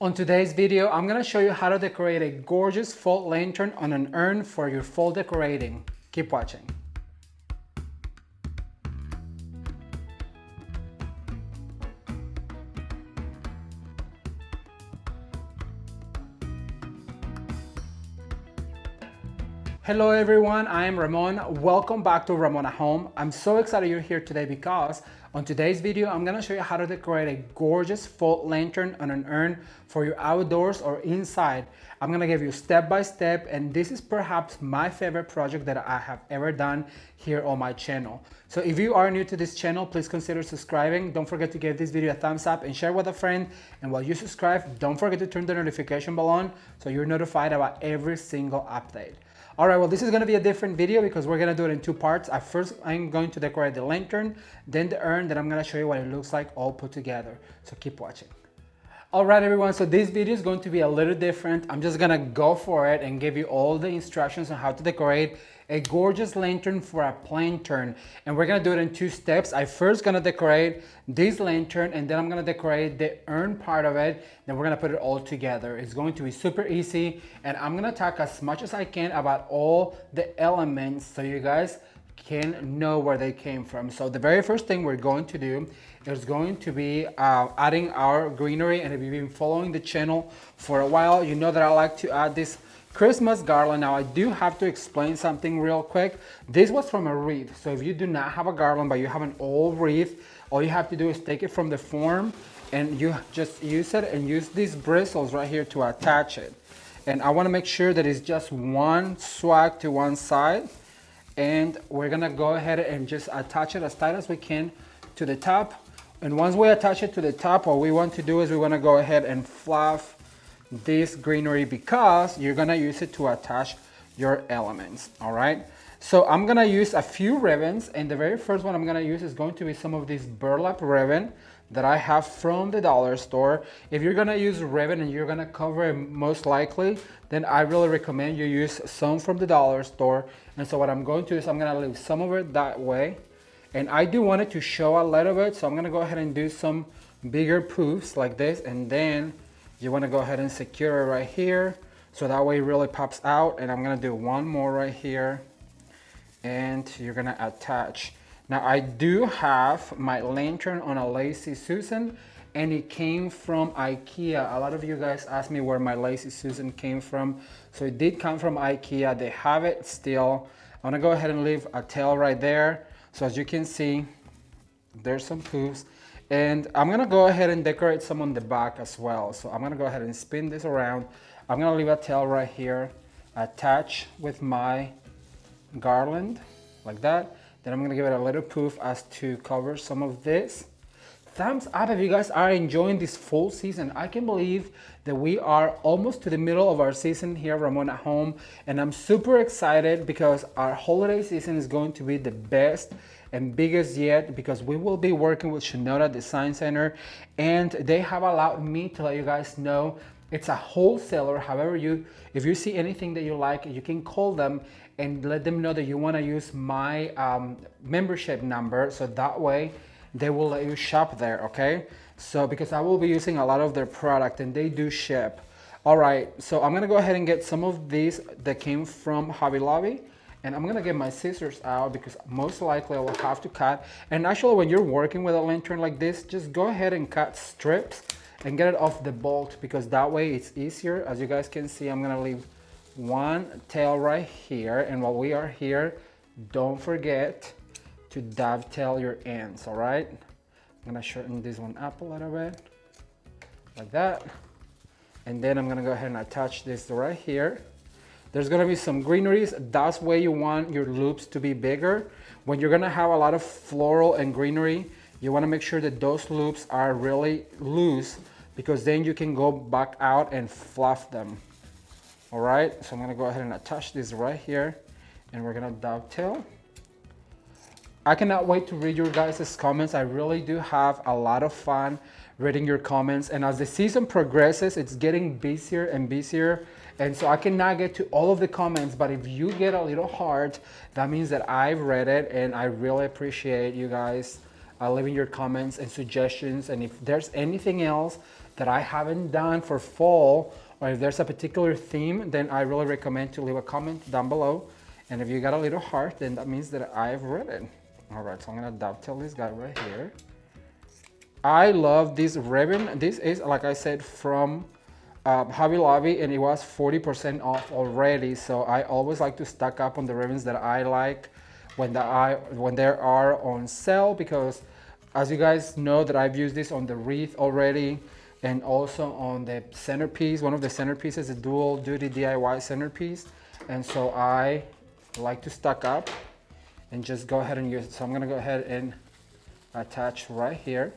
On today's video, I'm going to show you how to decorate a gorgeous fall lantern on an urn for your fall decorating. Keep watching. Hello everyone, I am Ramon. Welcome back to Ramon at Home. I'm so excited you're here today because on today's video, I'm gonna show you how to decorate a gorgeous fall lantern on an urn for your outdoors or inside. I'm gonna give you step by step, and this is perhaps my favorite project that I have ever done here on my channel. So if you are new to this channel, please consider subscribing. Don't forget to give this video a thumbs up and share with a friend. And while you subscribe, don't forget to turn the notification bell on so you're notified about every single update. All right, well, this is going to be a different video because we're going to do it in two parts. I'm going to decorate the lantern, then the urn, then I'm going to show you what it looks like all put together. So keep watching. All right, everyone, so this video is going to be a little different. I'm just going to go for it and give you all the instructions on how to decorate a gorgeous lantern for a lantern. And we're going to do it in two steps. I first going to decorate this lantern, and then I'm going to decorate the urn part of it. Then we're going to put it all together. It's going to be super easy, and I'm going to talk as much as I can about all the elements so you guys can know where they came from. So the very first thing we're going to do is going to be adding our greenery. And if you've been following the channel for a while, you know that I like to add this Christmas garland. Now I do have to explain something real quick. This was from a wreath. So if you do not have a garland but you have an old wreath, all you have to do is take it from the form and you just use it and use these bristles right here to attach it. And I want to make sure that it's just one swag to one side. And we're gonna go ahead and just attach it as tight as we can to the top. And once we attach it to the top, what we want to do is we want to go ahead and fluff this greenery because you're gonna use it to attach your elements. All right, so I'm gonna use a few ribbons, and the very first one I'm gonna use is going to be some of this burlap ribbon that I have from the dollar store. If you're gonna use ribbon and you're gonna cover it most likely, then I really recommend you use some from the dollar store. And so what I'm going to do is I'm gonna leave some of it that way. And I do want it to show a little bit, so I'm gonna go ahead and do some bigger poofs like this, and then you wanna go ahead and secure it right here, so that way it really pops out. And I'm gonna do one more right here, and you're gonna attach. Now I do have my lantern on a Lazy Susan, and it came from IKEA. A lot of you guys asked me where my Lazy Susan came from. So it did come from IKEA. They have it still. I'm gonna go ahead and leave a tail right there. So as you can see, there's some poofs. And I'm gonna go ahead and decorate some on the back as well. So I'm gonna go ahead and spin this around. I'm gonna leave a tail right here, attach with my garland, like that. Then I'm gonna give it a little poof as to cover some of this. Thumbs up if you guys are enjoying this fall season. I can believe that we are almost to the middle of our season here at Ramon at Home, and I'm super excited because our holiday season is going to be the best and biggest yet, because we will be working with Shinoda Design Center, and they have allowed me to let you guys know it's a wholesaler. However, if you see anything that you like, you can call them and let them know that you want to use my membership number, so that way they will let you shop there, okay? So because I will be using a lot of their product and they do ship. All right, so I'm gonna go ahead and get some of these that came from Hobby Lobby, and I'm gonna get my scissors out because most likely I will have to cut. And actually, when you're working with a lantern like this, just go ahead and cut strips and get it off the bolt, because that way it's easier. As you guys can see, I'm gonna leave one tail right here, and while we are here, don't forget to dovetail your ends. All right, I'm gonna shorten this one up a little bit like that, and then I'm gonna go ahead and attach this right here. There's gonna be some greeneries. That's where you want your loops to be bigger. When you're gonna have a lot of floral and greenery, you wanna make sure that those loops are really loose, because then you can go back out and fluff them. All right, so I'm gonna go ahead and attach this right here, and we're gonna dovetail. I cannot wait to read your guys' comments. I really do have a lot of fun reading your comments, and as the season progresses, it's getting busier and busier, and so I cannot get to all of the comments, but if you get a little heart, that means that I've read it, and I really appreciate you guys leaving your comments and suggestions. And if there's anything else that I haven't done for fall, or if there's a particular theme, then I really recommend to leave a comment down below. And if you got a little heart, then that means that I've read it. All right, so I'm gonna dovetail this guy right here. I love this ribbon. This is, like I said, from Hobby Lobby, and it was 40% off already. So I always like to stock up on the ribbons that I like when they are on sale, because as you guys know that I've used this on the wreath already, and also on the centerpiece. One of the centerpieces, a dual duty DIY centerpiece, and so I like to stock up and just go ahead and use it. So I'm gonna go ahead and attach right here.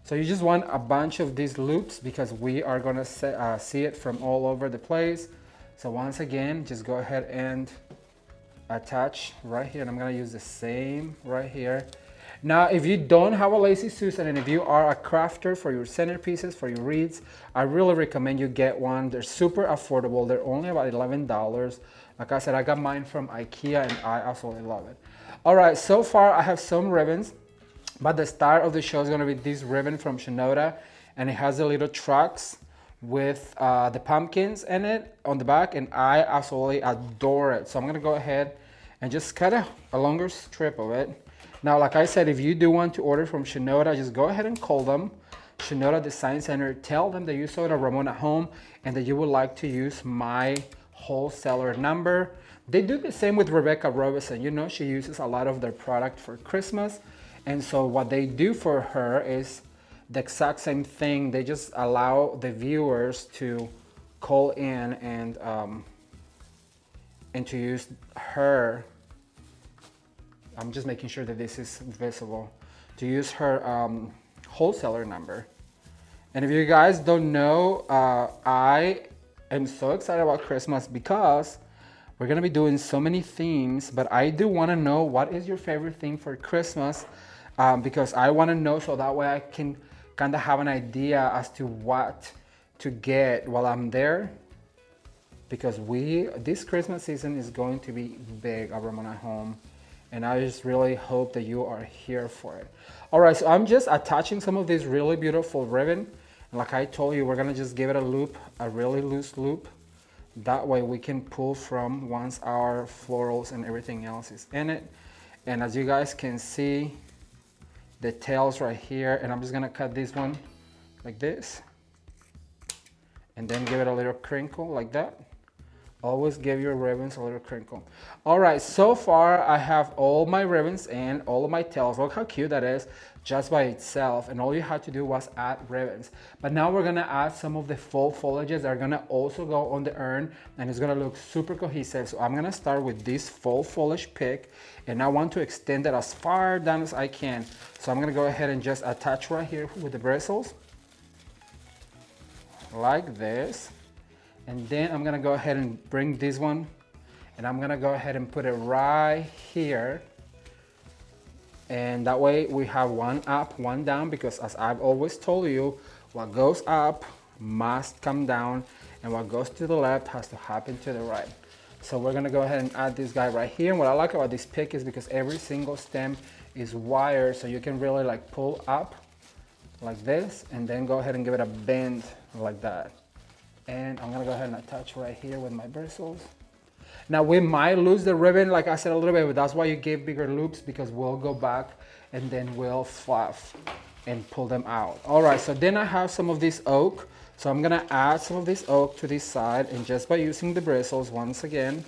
So you just want a bunch of these loops because we are gonna see it from all over the place. So once again, just go ahead and attach right here, and I'm gonna use the same right here. Now, if you don't have a Lazy Susan, and if you are a crafter for your centerpieces, for your wreaths, I really recommend you get one. They're super affordable. They're only about $11. Like I said, I got mine from IKEA and I absolutely love it. All right, so far I have some ribbons, but the start of the show is gonna be this ribbon from Shinoda, and it has the little trucks with the pumpkins in it on the back, and I absolutely adore it. So I'm gonna go ahead and just cut a longer strip of it. Now, like I said, if you do want to order from Shinoda, just go ahead and call them, Shinoda Design Center. Tell them that you saw it at Ramon at Home and that you would like to use my wholesaler number. They do the same with Rebecca Robinson. You know, she uses a lot of their product for Christmas. And so what they do for her is the exact same thing. They just allow the viewers to call in and to use her. I'm just making sure that this is visible, to use her wholesaler number. And if you guys don't know, I am so excited about Christmas because we're gonna be doing so many themes, but I do wanna know what is your favorite theme for Christmas, because I wanna know so that way I can kind of have an idea as to what to get while I'm there, because this Christmas season is going to be big at Ramon at Home. And I just really hope that you are here for it. All right, so I'm just attaching some of this really beautiful ribbon. And like I told you, we're gonna just give it a loop, a really loose loop. That way we can pull from once our florals and everything else is in it. And as you guys can see, the tails right here, and I'm just gonna cut this one like this. And then give it a little crinkle like that. Always give your ribbons a little crinkle. All right, so far I have all my ribbons and all of my tails. Look how cute that is just by itself. And all you had to do was add ribbons. But now we're gonna add some of the fall foliages that are gonna also go on the urn, and it's gonna look super cohesive. So I'm gonna start with this fall foliage pick, and I want to extend it as far down as I can. So I'm gonna go ahead and just attach right here with the bristles, like this. And then I'm gonna go ahead and bring this one, and I'm gonna go ahead and put it right here. And that way we have one up, one down, because as I've always told you, what goes up must come down, and what goes to the left has to happen to the right. So we're gonna go ahead and add this guy right here. And what I like about this pick is because every single stem is wire, so you can really like pull up like this, and then go ahead and give it a bend like that. And I'm gonna go ahead and attach right here with my bristles. Now we might lose the ribbon, like I said, a little bit, but that's why you give bigger loops, because we'll go back and then we'll fluff and pull them out. All right, so then I have some of this oak. So I'm gonna add some of this oak to this side, and just by using the bristles, once again,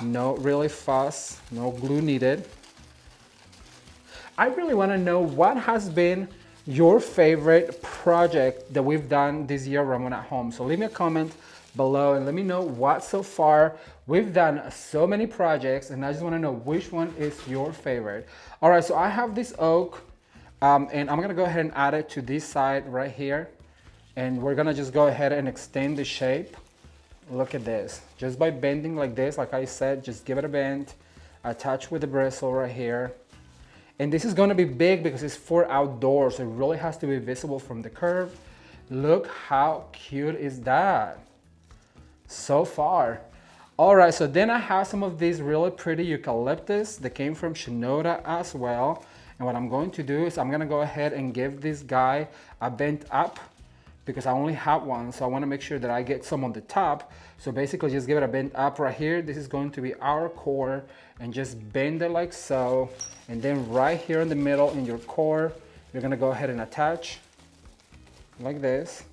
no really fuss, no glue needed. I really wanna know what has been your favorite project that we've done this year, Ramon at Home. So leave me a comment below and let me know what so far. We've done so many projects, and I just want to know which one is your favorite. All right, so I have this oak, and I'm gonna go ahead and add it to this side right here, and we're gonna just go ahead and extend the shape. Look at this, just by bending like this, like I said, just give it a bend, attach with the bristle right here. And this is gonna be big because it's for outdoors, so it really has to be visible from the curve. Look how cute is that so far. All right, so then I have some of these really pretty eucalyptus that came from Shinoda as well. And what I'm going to do is I'm gonna go ahead and give this guy a bent up because I only have one, so I want to make sure that I get some on the top. So basically just give it a bend up right here. This is going to be our core, and just bend it like so. And then right here in the middle in your core, you're gonna go ahead and attach like this.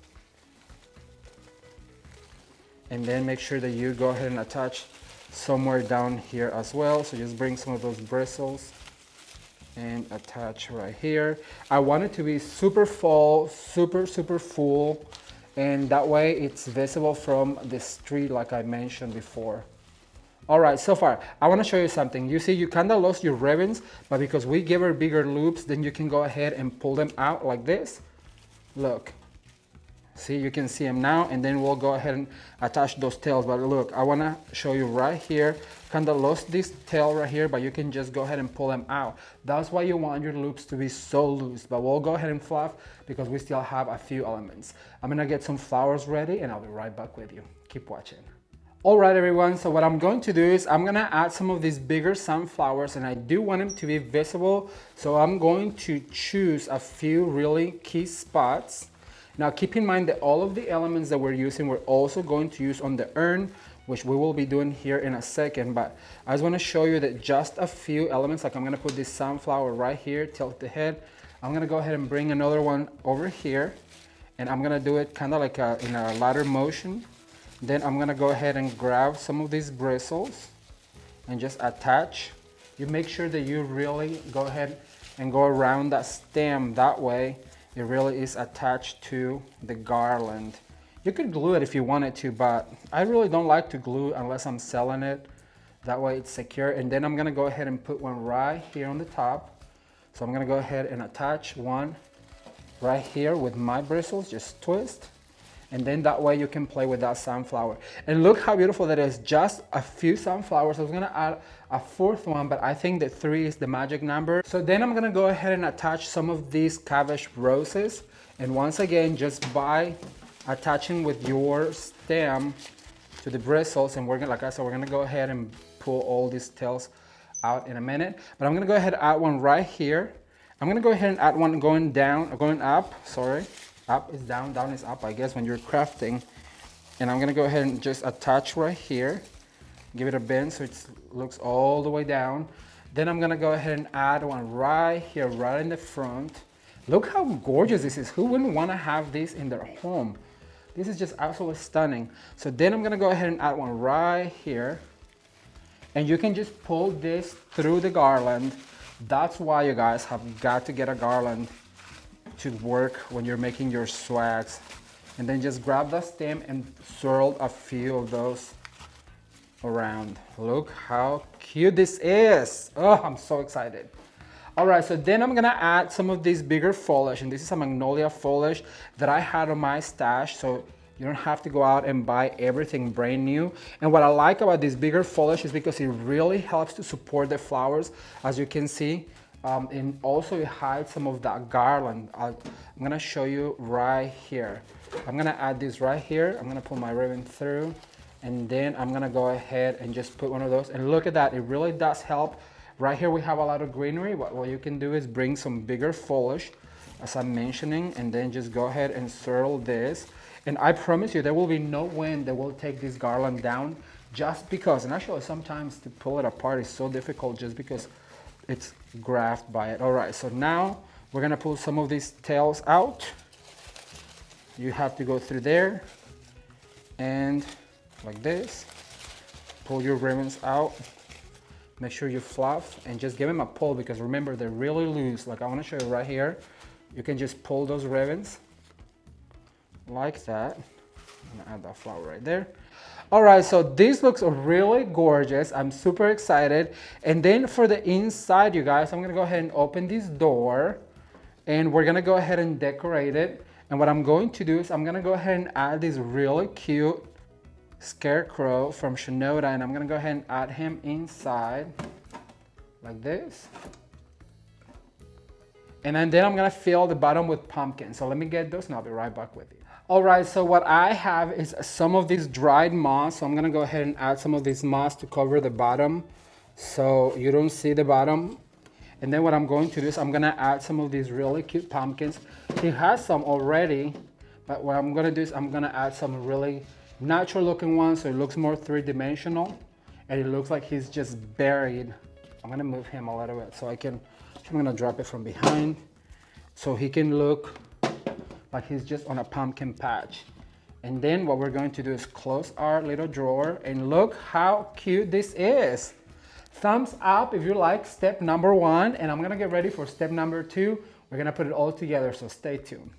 And then make sure that you go ahead and attach somewhere down here as well. So just bring some of those bristles and attach right here. I want it to be super full, super full, and that way it's visible from the street like I mentioned before. All right, so far, I want to show you something. You see, you kind of lost your ribbons, but because we give her bigger loops, then you can go ahead and pull them out like this. Look. See, you can see them now, and then we'll go ahead and attach those tails. But look, I want to show you right here, kind of lost this tail right here, but you can just go ahead and pull them out. That's why you want your loops to be so loose. But we'll go ahead and fluff because we still have a few elements. I'm going to get some flowers ready, and I'll be right back with you. Keep watching. All right, everyone, so what I'm going to do is I'm going to add some of these bigger sunflowers, and I do want them to be visible. So I'm going to choose a few really key spots. Now keep in mind that all of the elements that we're using, we're also going to use on the urn, which we will be doing here in a second. But I just want to show you that just a few elements, like I'm going to put this sunflower right here, tilt the head. I'm going to go ahead and bring another one over here, and I'm going to do it kind of like in a ladder motion. Then I'm going to go ahead and grab some of these bristles and just attach. You make sure that you really go ahead and go around that stem, that way it really is attached to the garland. You could glue it if you wanted to, but I really don't like to glue unless I'm selling it. That way it's secure. And then I'm gonna go ahead and put one right here on the top. So I'm gonna go ahead and attach one right here with my bristles, just twist. And then that way you can play with that sunflower. And look how beautiful that is, just a few sunflowers. I was gonna add a fourth one, but I think that 3 is the magic number. So then I'm gonna go ahead and attach some of these Cabbage Roses. And once again, just by attaching with your stem to the bristles, and we're gonna, like I said, we're gonna go ahead and pull all these tails out in a minute. But I'm gonna go ahead and add one right here. I'm gonna go ahead and add one going down, going up, sorry. Up is down, down is up, I guess, when you're crafting. And I'm gonna go ahead and just attach right here. Give it a bend so it looks all the way down. Then I'm gonna go ahead and add one right here, right in the front. Look how gorgeous this is. Who wouldn't wanna have this in their home? This is just absolutely stunning. So then I'm gonna go ahead and add one right here. And you can just pull this through the garland. That's why you guys have got to get a garland to work when you're making your swags. And then just grab the stem and swirl a few of those around. Look how cute this is. Oh, I'm so excited. All right, so then I'm gonna add some of these bigger foliage, and this is a Magnolia Polish that I had on my stash, so you don't have to go out and buy everything brand new. And what I like about this bigger foliage is because it really helps to support the flowers, as you can see. And also it hides some of that garland. I'm gonna show you right here. I'm gonna add this right here. I'm gonna pull my ribbon through, and then I'm gonna go ahead and just put one of those. And look at that, it really does help. Right here we have a lot of greenery. What you can do is bring some bigger foliage, as I'm mentioning, and then just go ahead and swirl this. And I promise you, there will be no wind that will take this garland down, just because, and actually sometimes to pull it apart is so difficult just because it's grabbed by it. All right, so now we're gonna pull some of these tails out. You have to go through there and like this, pull your ribbons out. Make sure you fluff and just give them a pull, because remember, they're really loose. Like I wanna show you right here. You can just pull those ribbons like that. I'm gonna add that flower right there. All right, so this looks really gorgeous. I'm super excited. And then for the inside, you guys, I'm gonna go ahead and open this door, and we're gonna go ahead and decorate it. And what I'm going to do is I'm gonna go ahead and add this really cute Scarecrow from Shinoda, and I'm gonna go ahead and add him inside like this. And then I'm gonna fill the bottom with pumpkins. So let me get those and I'll be right back with you. All right, so what I have is some of this dried moss. So I'm gonna go ahead and add some of this moss to cover the bottom so you don't see the bottom. And then what I'm going to do is I'm gonna add some of these really cute pumpkins. He has some already, But what I'm gonna do is I'm gonna add some really natural looking ones so it looks more three-dimensional and it looks like he's just buried. I'm gonna move him a little bit so I'm gonna drop it from behind so he can look like he's just on a pumpkin patch. And then what we're going to do is close our little drawer and look how cute this is. Thumbs up if you like step number 1, and I'm gonna get ready for step number 2. We're gonna put it all together, so stay tuned.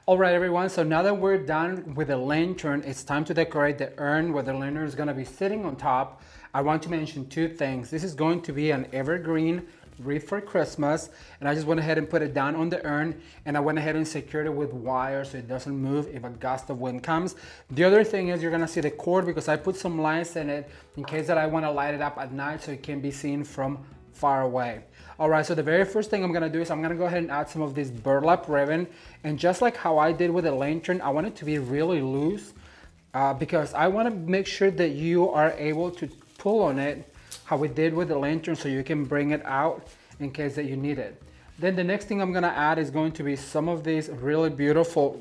All right, everyone, so now that we're done with the lantern, it's time to decorate the urn where the lantern is gonna be sitting on top. I want to mention 2 things. This is going to be an evergreen wreath for Christmas, and I just went ahead and put it down on the urn, and I went ahead and secured it with wire so it doesn't move if a gust of wind comes. The other thing is you're gonna see the cord because I put some lights in it in case that I want to light it up at night so it can be seen from far away. All right, so the very first thing I'm gonna do is I'm gonna go ahead and add some of this burlap ribbon, and just like how I did with the lantern, I want it to be really loose because I want to make sure that you are able to pull on it how we did with the lantern so you can bring it out in case that you need it. Then the next thing I'm gonna add is going to be some of these really beautiful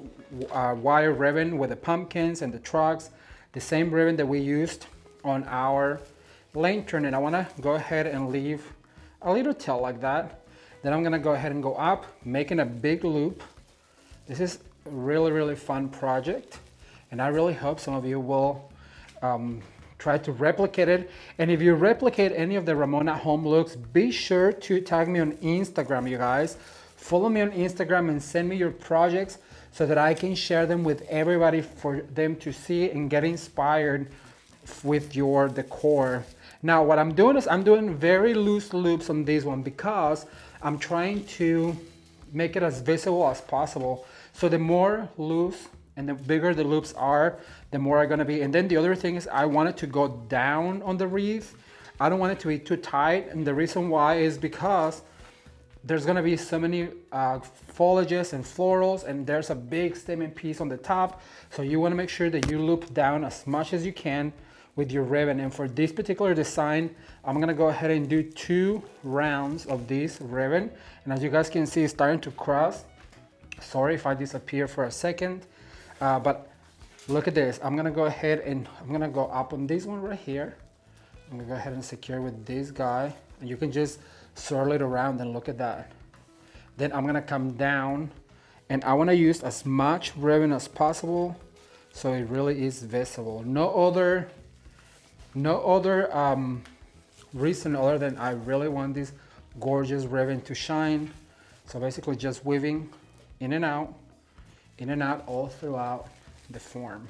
wire ribbon with the pumpkins and the trucks, the same ribbon that we used on our lantern, and I wanna go ahead and leave a little tail like that. Then I'm gonna go ahead and go up, making a big loop. This is a really, really fun project, and I really hope some of you will try to replicate it. And if you replicate any of the Ramon at home looks, be sure to tag me on Instagram, you guys. Follow me on Instagram and send me your projects so that I can share them with everybody for them to see and get inspired with your decor. Now what I'm doing is I'm doing very loose loops on this one because I'm trying to make it as visible as possible. So the more loose and the bigger the loops are, the more are gonna be. And then the other thing is I want it to go down on the wreath. I don't want it to be too tight. And the reason why is because there's gonna be so many foliages and florals, and there's a big statement piece on the top. So you wanna make sure that you loop down as much as you can with your ribbon. And for this particular design, I'm gonna go ahead and do 2 rounds of this ribbon. And as you guys can see, it's starting to cross. Sorry if I disappear for a second. But look at this. I'm gonna go ahead and I'm gonna go up on this one right here. I'm gonna go ahead and secure with this guy, and you can just swirl it around and look at that. Then I'm gonna come down, and I wanna use as much ribbon as possible so it really is visible. No other reason other than I really want this gorgeous ribbon to shine. So basically just weaving in and out all throughout the form.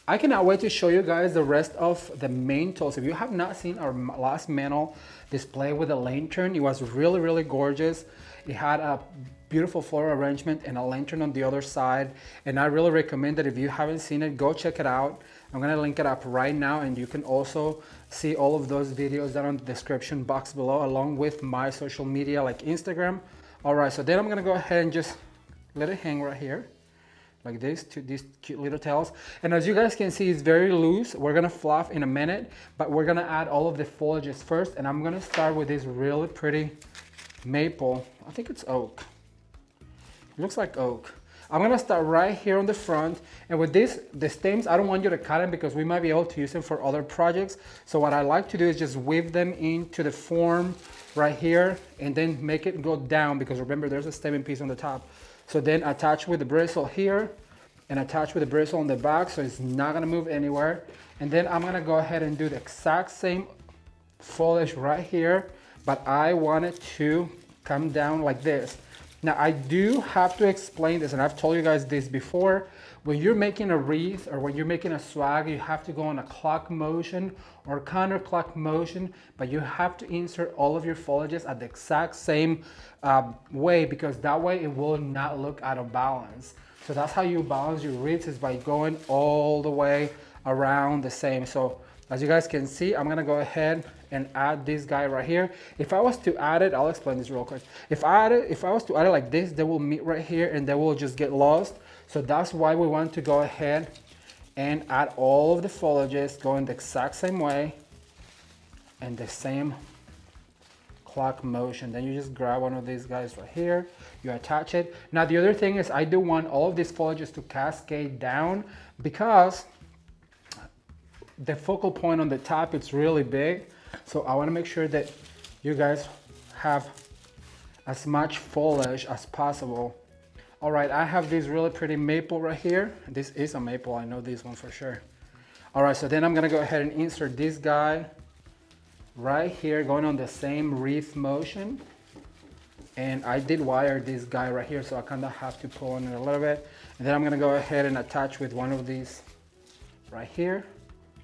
I cannot wait to show you guys the rest of the main tools. If you have not seen our last mantle display with a lantern, it was really, really gorgeous. It had a beautiful floral arrangement and a lantern on the other side. And I really recommend that if you haven't seen it, go check it out. I'm gonna link it up right now, and you can also see all of those videos down in the description box below, along with my social media like Instagram. All right, so then I'm gonna go ahead and just let it hang right here like this, to these cute little tails. And as you guys can see, it's very loose. We're gonna fluff in a minute, but we're gonna add all of the foliages first. And I'm gonna start with this really pretty maple. I think it's oak. It looks like oak. I'm gonna start right here on the front. And with this, the stems, I don't want you to cut them because we might be able to use them for other projects. So what I like to do is just weave them into the form right here and then make it go down, because remember there's a stemming piece on the top. So then attach with the bristle here and attach with the bristle on the back so it's not gonna move anywhere. And then I'm gonna go ahead and do the exact same foliage right here, but I want it to come down like this. Now I do have to explain this, and I've told you guys this before. When you're making a wreath or when you're making a swag, you have to go on a clock motion or counterclock motion, but you have to insert all of your foliages at the exact same way, because that way it will not look out of balance. So that's how you balance your wreaths, is by going all the way around the same. So as you guys can see, I'm gonna go ahead and add this guy right here. If I was to add it, I'll explain this real quick. If I was to add it like this, they will meet right here and they will just get lost. So that's why we want to go ahead and add all of the foliages going the exact same way and the same clock motion. Then you just grab one of these guys right here, you attach it. Now the other thing is I do want all of these foliages to cascade down because the focal point on the top, it's really big. So I want to make sure that you guys have as much foliage as possible. All right, I have this really pretty maple right here. This is a maple, I know this one for sure. All right, so then I'm gonna go ahead and insert this guy right here, going on the same wreath motion. And I did wire this guy right here, so I kind of have to pull on it a little bit. And then I'm gonna go ahead and attach with one of these right here,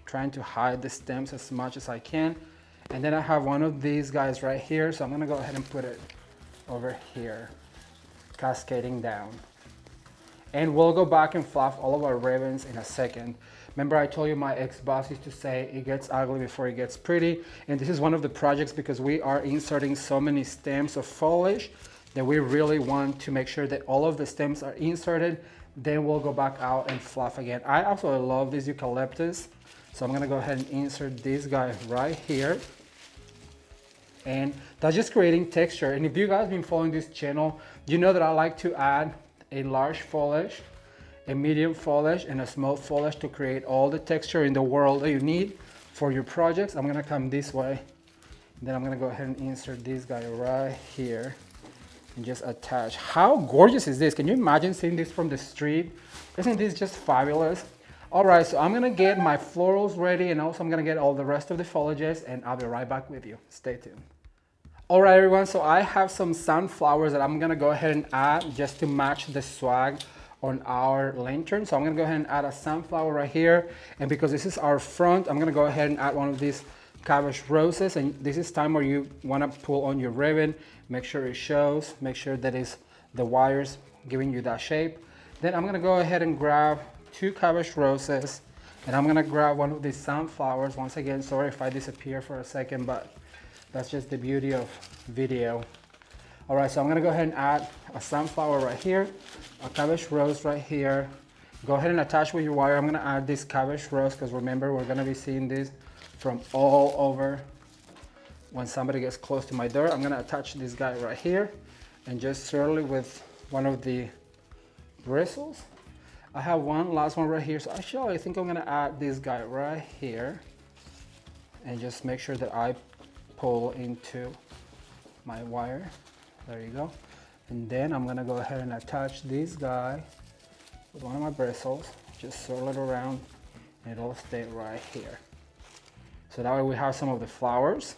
trying to hide the stems as much as I can. And then I have one of these guys right here, so I'm gonna go ahead and put it over here, cascading down. And we'll go back and fluff all of our ribbons in a second. Remember I told you my ex-boss used to say it gets ugly before it gets pretty. And this is one of the projects because we are inserting so many stems of foliage that we really want to make sure that all of the stems are inserted. Then we'll go back out and fluff again. I absolutely love this eucalyptus. So I'm gonna go ahead and insert this guy right here. And that's just creating texture. And if you guys have been following this channel, you know that I like to add a large foliage, a medium foliage, and a small foliage to create all the texture in the world that you need for your projects. I'm gonna come this way. Then I'm gonna go ahead and insert this guy right here and just attach. How gorgeous is this? Can you imagine seeing this from the street? Isn't this just fabulous? All right, so I'm gonna get my florals ready and also I'm gonna get all the rest of the foliages and I'll be right back with you. Stay tuned. All right, everyone, so I have some sunflowers that I'm gonna go ahead and add just to match the swag on our lantern. So I'm gonna go ahead and add a sunflower right here. And because this is our front, I'm gonna go ahead and add one of these Cabbage Roses. And this is time where you wanna pull on your ribbon, make sure it shows, make sure that it's the wires giving you that shape. Then I'm gonna go ahead and grab 2 Cabbage Roses, and I'm gonna grab one of these sunflowers. Once again, sorry if I disappear for a second, but that's just the beauty of video. All right, so I'm gonna go ahead and add a sunflower right here, a cabbage rose right here. Go ahead and attach with your wire. I'm gonna add this cabbage rose because remember, we're gonna be seeing this from all over. When somebody gets close to my door, I'm gonna attach this guy right here and just swirl it with one of the bristles. I have one last one right here. So actually, I think I'm gonna add this guy right here and just make sure that I pull into my wire. There you go. And then I'm gonna go ahead and attach this guy with one of my bristles. Just swirl it around and it'll stay right here. So that way we have some of the flowers.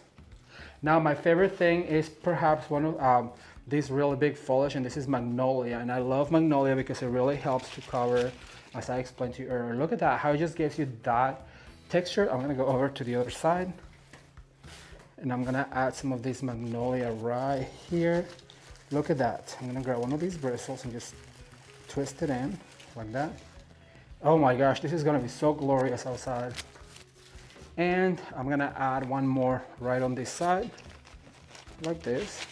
Now my favorite thing is perhaps one of these really big foliage, and this is Magnolia. And I love Magnolia because it really helps to cover, as I explained to you earlier. Look at that, how it just gives you that texture. I'm gonna go over to the other side. And I'm gonna add some of this Magnolia right here. Look at that. I'm gonna grab one of these bristles and just twist it in like that. Oh my gosh, this is gonna be so glorious outside. And I'm gonna add one more right on this side, like this.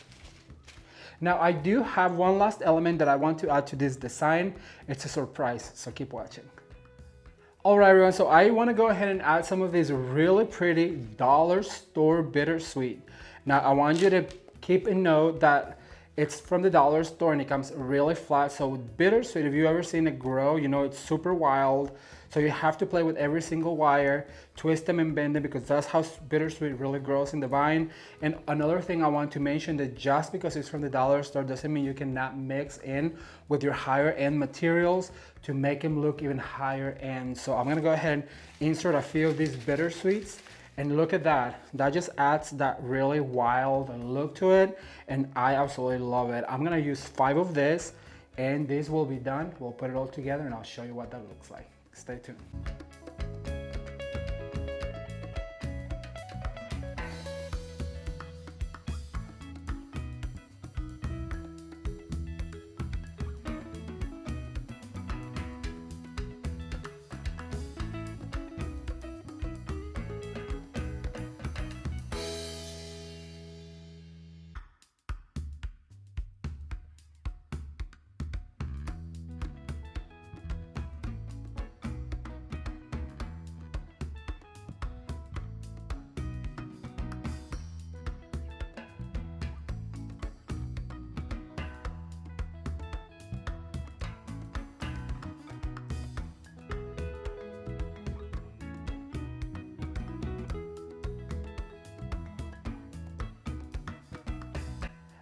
Now I do have one last element that I want to add to this design. It's a surprise, so keep watching. All right, everyone, so I want to go ahead and add some of these really pretty dollar store bittersweet. Now I want you to keep in note that it's from the dollar store and it comes really flat. So bittersweet, if you've ever seen it grow, you know it's super wild. So you have to play with every single wire, twist them and bend them, because that's how bittersweet really grows in the vine. And another thing I want to mention, that just because it's from the dollar store doesn't mean you cannot mix in with your higher end materials to make them look even higher end. So I'm gonna go ahead and insert a few of these bittersweets. And look at that, that just adds that really wild look to it. And I absolutely love it. I'm gonna use 5 of this and this will be done. We'll put it all together and I'll show you what that looks like. Stay tuned.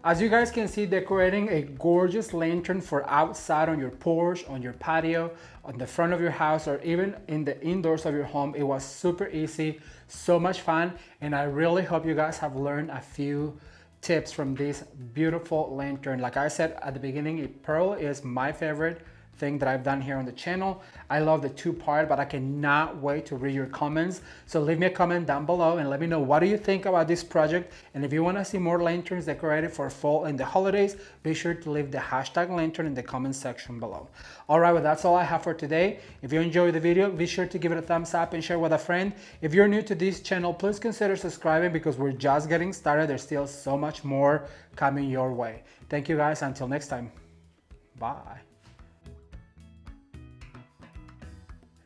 As you guys can see, decorating a gorgeous lantern for outside on your porch, on your patio, on the front of your house, or even in the indoors of your home, it was super easy, so much fun, and I really hope you guys have learned a few tips from this beautiful lantern. Like I said at the beginning, pearl is my favorite thing that I've done here on the channel. I love the two-part, but I cannot wait to read your comments. So leave me a comment down below and let me know, what do you think about this project? And if you want to see more lanterns decorated for fall and the holidays, be sure to leave the hashtag lantern in the comment section below. All right, well, that's all I have for today. If you enjoyed the video, be sure to give it a thumbs up and share with a friend. If you're new to this channel, please consider subscribing because we're just getting started. There's still so much more coming your way. Thank you guys. Until next time. Bye.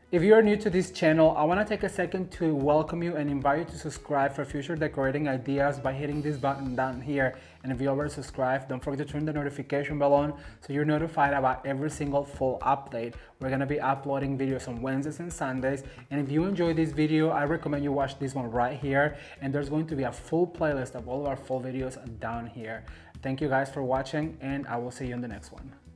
If you are new to this channel, I want to take a second to welcome you and invite you to subscribe for future decorating ideas by hitting this button down here. And if you already subscribed, don't forget to turn the notification bell on so you're notified about every single fall update. We're going to be uploading videos on Wednesdays and Sundays. And if you enjoyed this video, I recommend you watch this one right here. And there's going to be a full playlist of all of our fall videos down here. Thank you guys for watching, and I will see you in the next one.